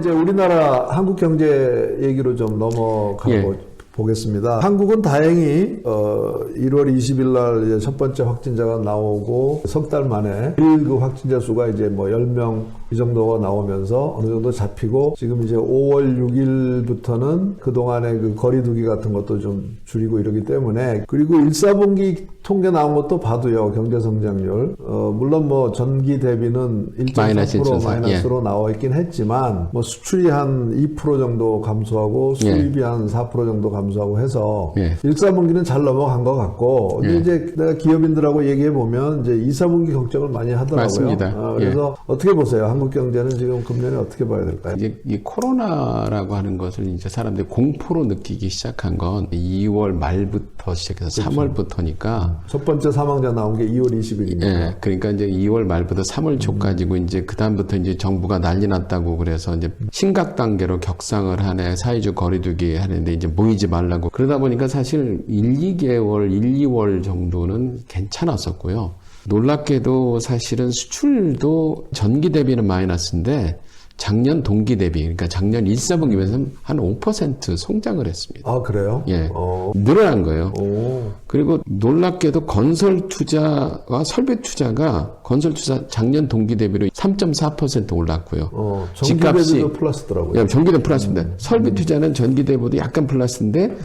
이제 우리나라 한국 경제 얘기로 좀 넘어가고 보겠습니다. 한국은 다행히 1월 20일 날 이제 첫 번째 확진자가 나오고 석 달 만에 그 확진자 수가 이제 뭐 10명 이 정도가 나오면서 어느 정도 잡히고 지금 이제 5월 6일부터는 그동안의 그 거리두기 같은 것도 좀 줄이고 이러기 때문에 그리고 1, 4분기 통계 나온 것도 봐도요. 경제 성장률 물론 뭐 전기 대비는 1.4% 마이너스로 나와 있긴 했지만 뭐 수출이 한 2% 정도 감소하고 수입이 한 4% 정도 감소하고 해서 1, 4분기는 잘 넘어간 것 같고 근데 이제 내가 기업인들하고 얘기해 보면 이제 2, 4분기 걱정을 많이 하더라고요. 맞습니다. 그래서 어떻게 보세요? 한국 경제는 지금 금년에 어떻게 봐야 될까요? 이제 이 코로나라고 하는 것을 이제 사람들이 공포로 느끼기 시작한 건 2월 말부터 시작해서 그렇죠. 3월부터니까 첫 번째 사망자 나온 게 2월 20일입니다. 예, 그러니까 이제 2월 말부터 3월 초까지고 이제 그 다음부터 이제 정부가 난리 났다고 그래서 이제 심각 단계로 격상을 하네 사회적 거리두기 하는데 이제 모이지 말라고 그러다 보니까 사실 1, 2개월, 1, 2월 정도는 괜찮았었고요. 놀랍게도 사실은 수출도 전기 대비는 마이너스인데 작년 동기 대비, 그러니까 작년 1, 4분기에서는 한 5% 성장을 했습니다. 아, 그래요? 예. 늘어난 거예요. 오. 그리고 놀랍게도 건설 투자와 설비 투자가 건설 투자 작년 동기 대비로 3.4% 올랐고요. 전기 대비도 플러스더라고요. 예, 전기 대비 플러스입니다. 설비 투자는 전기 대비보다 약간 플러스인데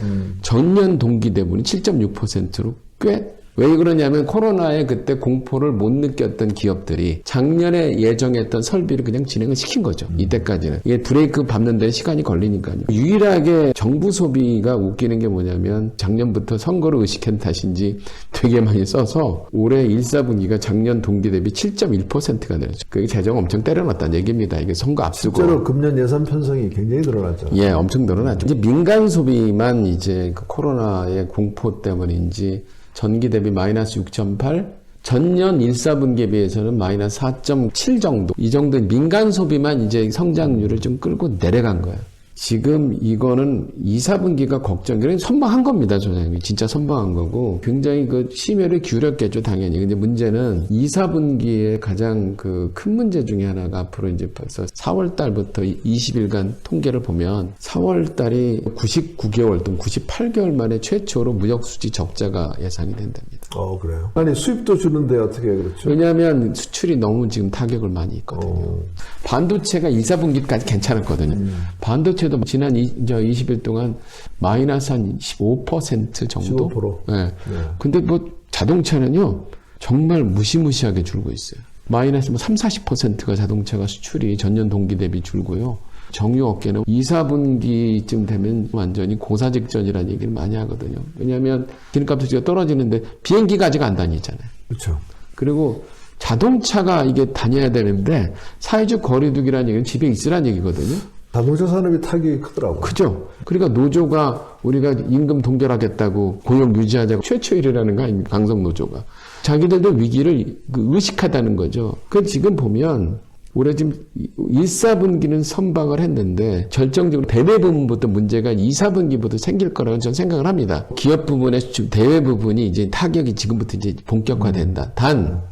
전년 동기 대비는 7.6%로 꽤 왜 그러냐면 코로나에 그때 공포를 못 느꼈던 기업들이 작년에 예정했던 설비를 그냥 진행을 시킨 거죠. 이때까지는. 이게 브레이크 밟는 데 시간이 걸리니까요. 유일하게 정부 소비가 웃기는 게 뭐냐면 작년부터 선거를 의식한 탓인지 되게 많이 써서 올해 1, 4분기가 작년 동기 대비 7.1%가 늘었죠. 그게 재정 엄청 때려놨다는 얘기입니다. 이게 선거 앞두고. 실제로 금년 예산 편성이 굉장히 늘어났죠. 예, 엄청 늘어났죠. 이제 민간 소비만 이제 그 코로나의 공포 때문인지 전기 대비 마이너스 6.8, 전년 1, 4분기에 비해서는 마이너스 4.7 정도. 이 정도 민간 소비만 이제 성장률을 좀 끌고 내려간 거예요. 지금 이거는 2, 4분기가 걱정이 선방한 겁니다, 소장님이. 진짜 선방한 거고. 굉장히 그 심혈을 기울였겠죠, 당연히. 근데 문제는 2, 4분기에 가장 그 큰 문제 중에 하나가 앞으로 이제 벌써 4월 달부터 20일간 통계를 보면 4월 달이 99개월 또는 98개월 만에 최초로 무역수지 적자가 예상이 된답니다. 그래요? 아니, 수입도 주는데 어떻게 그렇죠? 왜냐하면 수출이 너무 지금 타격을 많이 있거든요. 반도체가 2, 4분기까지 괜찮았거든요. 반도체도 지난 20일 동안 마이너스 한 15% 정도? 15%? 네. 근데 뭐 자동차는요, 정말 무시무시하게 줄고 있어요. 마이너스 뭐 30-40%가 자동차가 수출이 전년 동기 대비 줄고요. 정유업계는 2, 4분기쯤 되면 완전히 고사 직전이라는 얘기를 많이 하거든요. 왜냐하면 기름값 수지가 떨어지는데 비행기가 아직 안 다니잖아요. 그렇죠. 그리고 자동차가 이게 다녀야 되는데 사회적 거리두기라는 얘기는 집에 있으라는 얘기거든요. 자동차 산업이 타격이 크더라고요. 그죠? 그러니까 노조가 우리가 임금 동결하겠다고 고용 유지하자고 최초일이라는 거 아닙니까? 강성노조가. 자기들도 위기를 의식하다는 거죠. 그 지금 보면 올해 지금 1, 4분기는 선방을 했는데 결정적으로 대외 부분부터 문제가 2, 4분기부터 생길 거라고 저는 생각을 합니다. 기업 부분의 대외 부분이 이제 타격이 지금부터 이제 본격화된다. 단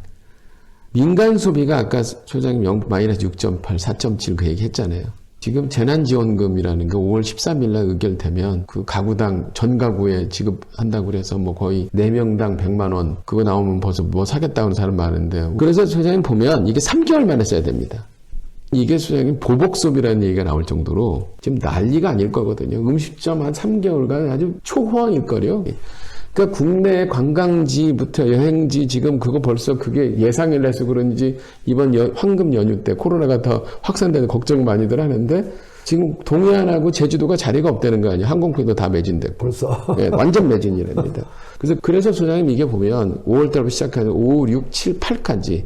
민간 소비가 아까 소장님 마이너스 6.8, 4.7 그 얘기 했잖아요. 지금 재난지원금이라는 게 5월 13일 날 의결되면 그 가구당 전 가구에 지급한다고 그래서 뭐 거의 4명당 100만 원 그거 나오면 벌써 뭐 사겠다고 하는 사람 많은데 그래서 소장님 보면 이게 3개월 만에 써야 됩니다. 이게 소장님 보복소비라는 얘기가 나올 정도로 지금 난리가 아닐 거거든요. 음식점 한 3개월간 아주 초호황일 거요. 그러니까 국내 관광지부터 여행지 지금 그거 벌써 그게 예상을 해서 그런지 이번 황금 연휴 때 코로나가 더 확산되는 걱정 많이들 하는데 지금 동해안하고 제주도가 자리가 없다는 거 아니에요. 항공편도 다 매진됐고. 벌써. 네, 완전 매진이랍니다. 그래서 소장님 이게 보면 5월 달부터 시작해서 5, 6, 7, 8까지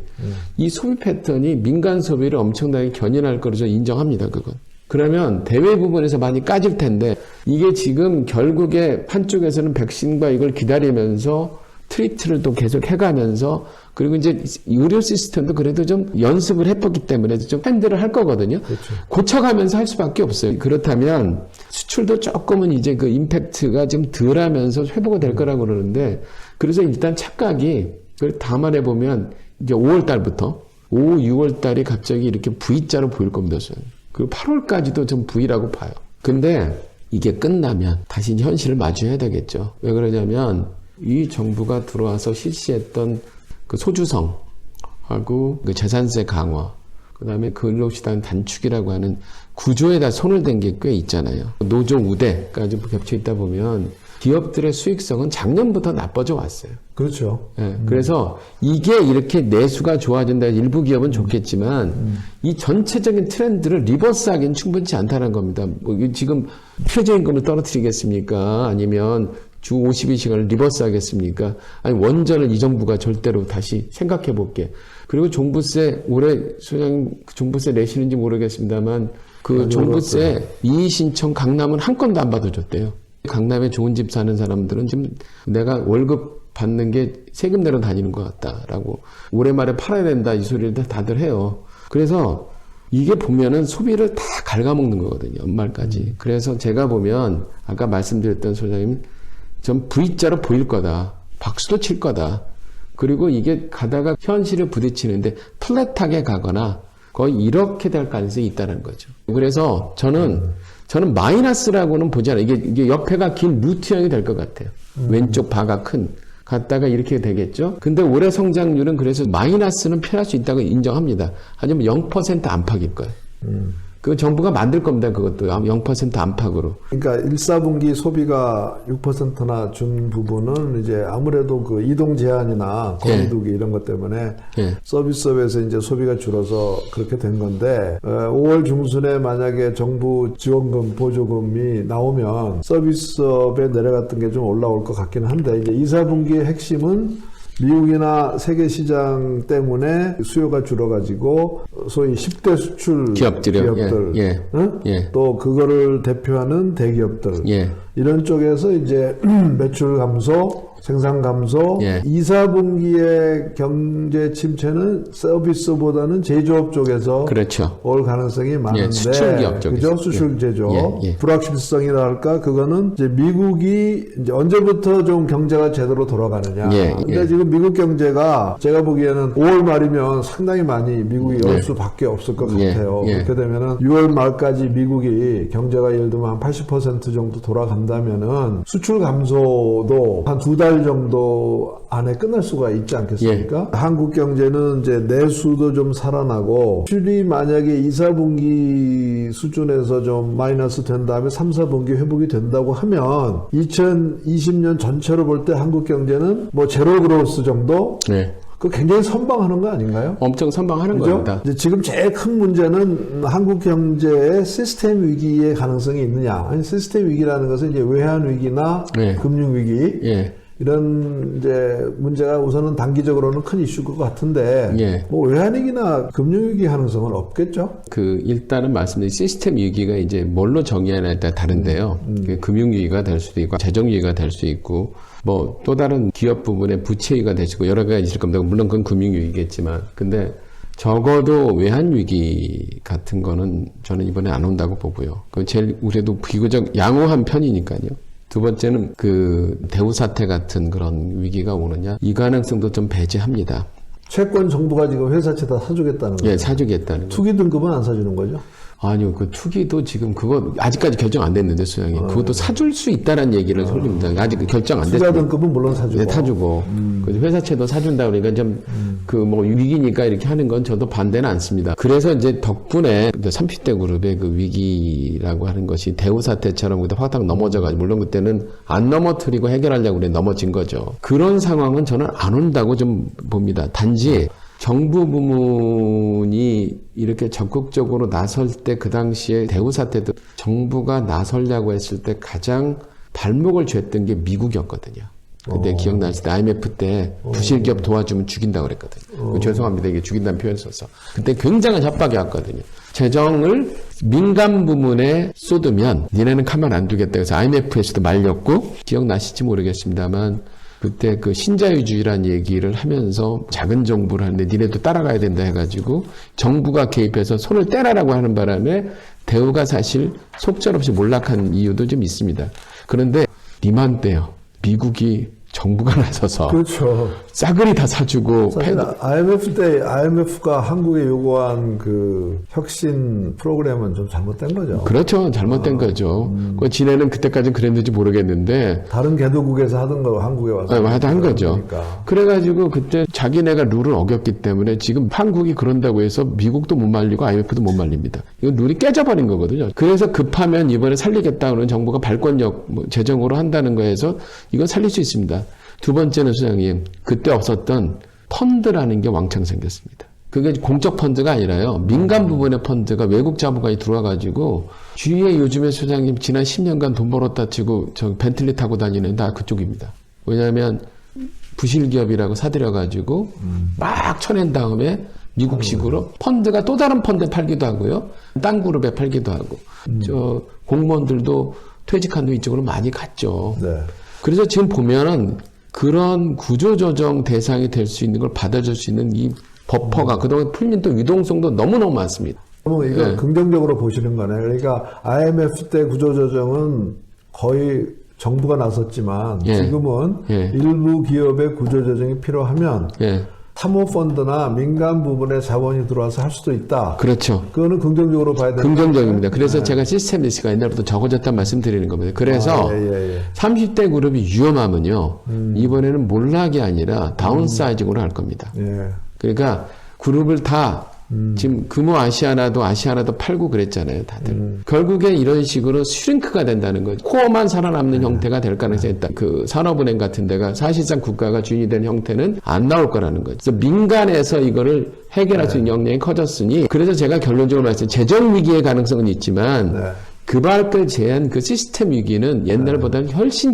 이 소비 패턴이 민간 소비를 엄청나게 견인할 거로 저는 인정합니다. 그건. 그러면 대외 부분에서 많이 까질 텐데 이게 지금 결국에 한쪽에서는 백신과 이걸 기다리면서 트리트를 또 계속 해가면서 그리고 이제 의료 시스템도 그래도 좀 연습을 해봤기 때문에 좀 핸들을 할 거거든요. 그렇죠. 고쳐가면서 할 수밖에 없어요. 그렇다면 수출도 조금은 이제 그 임팩트가 좀 덜하면서 회복이 될 거라고 그러는데 그래서 일단 착각이 그걸 감안해 보면 이제 5월 달부터 5, 6월 달이 갑자기 이렇게 V자로 보일 겁니다. 그리고 8월까지도 좀 부위라고 봐요. 근데 이게 끝나면 다시 현실을 마주해야 되겠죠. 왜 그러냐면 이 정부가 들어와서 실시했던 그 소주성하고 그 재산세 강화, 그 다음에 근로시간 단축이라고 하는 구조에다 손을 댄 게 꽤 있잖아요. 노조 우대까지 겹쳐 있다 보면 기업들의 수익성은 작년부터 나빠져 왔어요. 그렇죠. 예, 그래서 이게 이렇게 내수가 좋아진다. 일부 기업은 좋겠지만 이 전체적인 트렌드를 리버스하기는 충분치 않다는 겁니다. 뭐 지금 최저임금을 떨어뜨리겠습니까? 아니면 주 52시간을 리버스 하겠습니까? 아니 원전을 이 정부가 절대로 다시 생각해 볼게. 그리고 종부세 올해 소장님 종부세 내시는지 모르겠습니다만 그 종부세 이의 신청 강남은 한 건도 안 받아줬대요. 강남에 좋은 집 사는 사람들은 지금 내가 월급 받는 게 세금 내러 다니는 것 같다라고 올해 말에 팔아야 된다 이 소리를 다들 해요. 그래서 이게 보면은 소비를 다 갉아먹는 거거든요. 연말까지. 그래서 제가 보면 아까 말씀드렸던 소장님 전 V자로 보일 거다. 박수도 칠 거다. 그리고 이게 가다가 현실을 부딪히는데 플랫하게 가거나 거의 이렇게 될 가능성이 있다는 거죠. 그래서 저는 마이너스라고는 보지 않아요. 이게 옆에가 긴 루트형이 될 것 같아요. 왼쪽 바가 큰. 갔다가 이렇게 되겠죠. 근데 올해 성장률은 그래서 마이너스는 피할 수 있다고 인정합니다. 하지만 0% 안팎일 거예요. 그 정부가 만들 겁니다. 그것도 0% 안팎으로. 그러니까 1, 4분기 소비가 6%나 준 부분은 이제 아무래도 그 이동 제한이나 거리두기 이런 것 때문에 서비스업에서 이제 소비가 줄어서 그렇게 된 건데 5월 중순에 만약에 정부 지원금 보조금이 나오면 서비스업에 내려갔던 게 좀 올라올 것 같기는 한데 이제 2, 4분기의 핵심은 미국이나 세계 시장 때문에 수요가 줄어가지고 소위 10대 수출 기업들, 응? 또 그거를 대표하는 대기업들 이런 쪽에서 이제 매출 감소, 생산 감소, 2, 4분기의 경제 침체는 서비스보다는 제조업 쪽에서 그렇죠. 올 가능성이 많은데, 수출기업 쪽에서. 그죠? 수출 제조, 불확실성이라 할까? 그거는 이제 미국이 이제 언제부터 좀 경제가 제대로 돌아가느냐. 근데 지금 미국 경제가 제가 보기에는 5월 말이면 상당히 많이 미국이 열 수밖에 없을 것 같아요. 그렇게 되면은 6월 말까지 미국이 경제가 예를 들면 한 80% 정도 돌아간다면은 수출 감소도 한 2달 정도 안에 끝날 수가 있지 않겠습니까? 한국 경제는 이제 내수도 좀 살아나고 수출이 만약에 2, 4분기 수준에서 좀 마이너스 된 다음에 3, 4분기 회복이 된다고 하면 2020년 전체로 볼 때 한국 경제는 뭐 제로 그로스 정도? 그 굉장히 선방하는 거 아닌가요? 엄청 선방하는 겁니다. 이제 지금 제일 큰 문제는 한국 경제의 시스템 위기의 가능성이 있느냐. 아니, 시스템 위기라는 것은 이제 외환 위기나 금융 위기 이런 이제 문제가 우선은 단기적으로는 큰 이슈일 것 같은데 뭐 외환 위기나 금융 위기 가능성은 없겠죠? 그 일단은 말씀드린 시스템 위기가 이제 뭘로 정의하냐에 따라 다른데요. 금융 위기가 될 수도 있고 재정 위기가 될 수 있고 뭐 또 다른 기업 부분의 부채 위기가 될 수 있고 여러 가지 있을 겁니다. 물론 그건 금융 위기겠지만 근데 적어도 외환 위기 같은 거는 저는 이번에 안 온다고 보고요. 그 제일 우리도 비교적 양호한 편이니까요. 두 번째는 그 대우 사태 같은 그런 위기가 오느냐 이 가능성도 좀 배제합니다. 채권 정부가 지금 회사채 다 사주겠다는 거죠? 사주겠다는 거죠. 투기 등급은 안 사주는 거죠? 아니요, 그 투기도 지금 그거 아직까지 결정 안 됐는데 수장님 그것도 사줄 수 있다는 얘기를 돌립니다. 아직 결정 안 됐어요. 투자 등급은 물론 사주고. 사주고. 회사채도 사준다 그러니까 좀 그 뭐 위기니까 이렇게 하는 건 저도 반대는 않습니다. 그래서 이제 덕분에 30대 그룹의 그 위기라고 하는 것이 대우 사태처럼 그때 확 넘어져가지고 물론 그때는 안 넘어뜨리고 해결하려고 그래 넘어진 거죠. 그런 상황은 저는 안 온다고 좀 봅니다. 단지 정부 부문이 이렇게 적극적으로 나설 때 그 당시에 대우 사태도 정부가 나설려고 했을 때 가장 발목을 쥐었던 게 미국이었거든요. 그때 기억나실 때 IMF 때 부실기업 도와주면 죽인다고 그랬거든요. 죄송합니다. 이게 죽인다는 표현을 써서. 그때 굉장한 협박이 왔거든요. 재정을 민간 부문에 쏟으면 니네는 가만 안 두겠다. 그래서 IMF에서도 말렸고 기억나실지 모르겠습니다만 그때 그 신자유주의라는 얘기를 하면서 작은 정부를 하는데 니네도 따라가야 된다 해가지고 정부가 개입해서 손을 떼라라고 하는 바람에 대우가 사실 속절없이 몰락한 이유도 좀 있습니다. 그런데 이맘때요. 미국이 정부가 나서서 그렇죠. 싸그리 다 사주고 사실 IMF 때 IMF가 한국에 요구한 그 혁신 프로그램은 좀 잘못된 거죠. 그렇죠. 잘못된 거죠. 그 지네는 그때까지는 그랬는지 모르겠는데 다른 개도국에서 하던 거 한국에 와서 한 거죠. 그러니까. 그래가지고 그때 자기네가 룰을 어겼기 때문에 지금 한국이 그런다고 해서 미국도 못 말리고 IMF도 못 말립니다. 이거 룰이 깨져버린 거거든요. 그래서 급하면 이번에 살리겠다 그러는 정부가 발권력 재정으로 한다는 거에서 이건 살릴 수 있습니다. 두 번째는 소장님, 그때 없었던 펀드라는 게 왕창 생겼습니다. 그게 공적 펀드가 아니라요. 민간 부분의 펀드가 외국 자본가에 들어와가지고 주위에 요즘에 소장님 지난 10년간 돈 벌었다 치고 저 벤틀리 타고 다니는 다 그쪽입니다. 왜냐하면 부실기업이라고 사들여가지고 막 쳐낸 다음에 미국식으로 펀드가 또 다른 펀드에 팔기도 하고요. 딴 그룹에 팔기도 하고 저 공무원들도 퇴직한 후 이쪽으로 많이 갔죠. 네. 그래서 지금 보면은 그런 구조조정 대상이 될 수 있는 걸 받아줄 수 있는 이 버퍼가 그동안 풀린 또 유동성도 너무너무 많습니다. 그럼 이거 네. 긍정적으로 보시는 거네. 그러니까 IMF 때 구조조정은 거의 정부가 나섰지만 예. 지금은 예. 일부 기업의 구조조정이 필요하면 예, 사모펀드나 민간 부분에 자본이 들어와서 할 수도 있다. 그렇죠. 그거는 긍정적으로 봐야 되는 긍정적입니다. 그래서 제가 시스템 리스크가 옛날부터 적어졌다는 말씀드리는 겁니다. 그래서 예. 30대 그룹이 위험하면요. 이번에는 몰락이 아니라 다운사이징으로 할 겁니다. 예. 그러니까 그룹을 다 지금 금호 아시아나도 팔고 그랬잖아요, 다들. 결국에 이런 식으로 슈링크가 된다는 거죠. 코어만 살아남는 형태가 될 가능성이 있다. 그 산업은행 같은 데가 사실상 국가가 주인이 된 형태는 안 나올 거라는 거죠. 그래서 민간에서 이거를 해결할 수 있는 역량이 커졌으니 그래서 제가 결론적으로 말씀 재정 위기의 가능성은 있지만 네. 그밖을 제한 그 시스템 위기는 옛날보다는 훨씬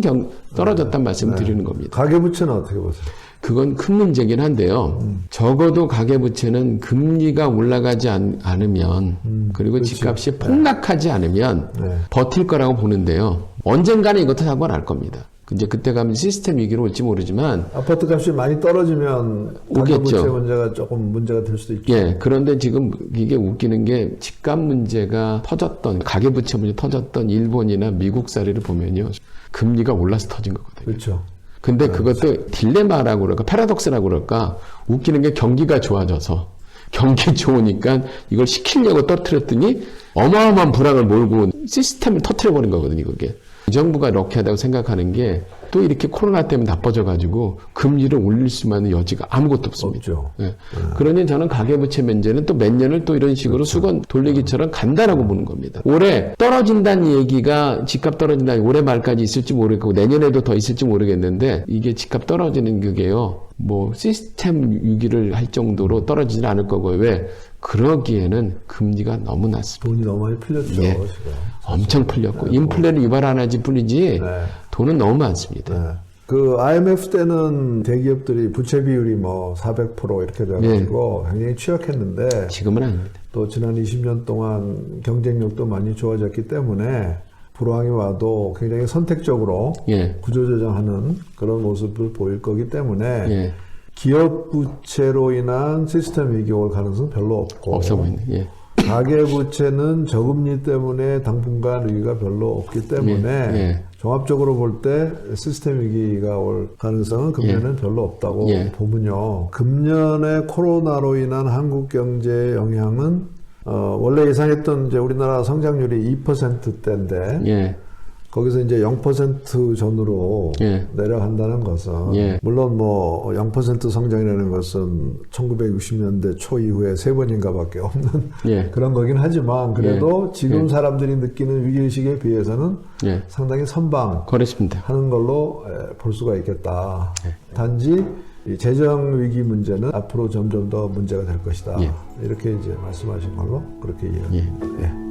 떨어졌다는 말씀을 드리는 겁니다. 가계부채는 어떻게 보세요? 그건 큰 문제긴 한데요. 적어도 가계부채는 금리가 올라가지 않으면 그리고 집값이 폭락하지 않으면 네. 버틸 거라고 보는데요. 언젠가는 이것도 사고가 날 겁니다. 이제 그때 가면 시스템 위기로 올지 모르지만 아파트 값이 많이 떨어지면 가계부채 오겠죠. 문제가 조금 문제가 될 수도 있죠. 예, 그런데 지금 이게 웃기는 게 집값 문제가 터졌던 가계부채 문제 터졌던 일본이나 미국 사례를 보면요. 금리가 올라서 터진 거거든요. 그렇죠. 근데 그것도 딜레마라고 그럴까, 패러독스라고 그럴까, 웃기는 게 경기가 좋아져서, 경기 좋으니까 이걸 시키려고 떨어뜨렸더니 어마어마한 불황을 몰고 시스템을 터뜨려버린 거거든요, 그게. 이 정부가 럭키하다고 생각하는 게 또 이렇게 코로나 때문에 나빠져가지고 금리를 올릴 수만 있는 여지가 아무것도 없습니다. 없죠. 예. 그러니 저는 가계부채 문제는 또 몇 년을 또 이런 식으로 수건 돌리기처럼 간다라고 보는 겁니다. 올해 떨어진다는 얘기가 집값 떨어진다 올해 말까지 있을지 모르겠고 내년에도 더 있을지 모르겠는데 이게 집값 떨어지는 그게요. 뭐 시스템 위기를 할 정도로 떨어지진 않을 거고요. 왜? 그러기에는 금리가 너무 낮습니다. 돈이 너무 많이 풀렸죠. 예. 지금. 엄청 풀렸고 인플레를 유발 안 하지 뿐이지 네. 돈은 너무 많습니다. 네. 그 IMF 때는 대기업들이 부채 비율이 뭐 400% 이렇게 돼가지고 굉장히 취약했는데 지금은 아닙니다. 또 지난 20년 동안 경쟁력도 많이 좋아졌기 때문에 불황이 와도 굉장히 선택적으로 예. 구조조정하는 그런 모습을 보일 거기 때문에 예. 기업 부채로 인한 시스템 위기 올 가능성은 별로 없고 없어 보이네. 예. 가계부채는 저금리 때문에 당분간 위기가 별로 없기 때문에 예. 종합적으로 볼 때 시스템 위기가 올 가능성은 금년에는 별로 없다고 예. 보면요. 금년에 코로나로 인한 한국 경제의 영향은 원래 예상했던 이제 우리나라 성장률이 2%대인데 예. 거기서 이제 0% 전으로 예. 내려간다는 것은 예. 물론 뭐 0% 성장이라는 것은 1960년대 초 이후에 3번인가밖에 없는 예. 그런 거긴 하지만 그래도 지금 예. 사람들이 느끼는 위기의식에 비해서는 예. 상당히 선방하는 그렇습니다. 걸로 볼 수가 있겠다. 단지 이 재정 위기 문제는 앞으로 점점 더 문제가 될 것이다. 예. 이렇게 이제 말씀하신 걸로 그렇게 이해합니다. 예. 예.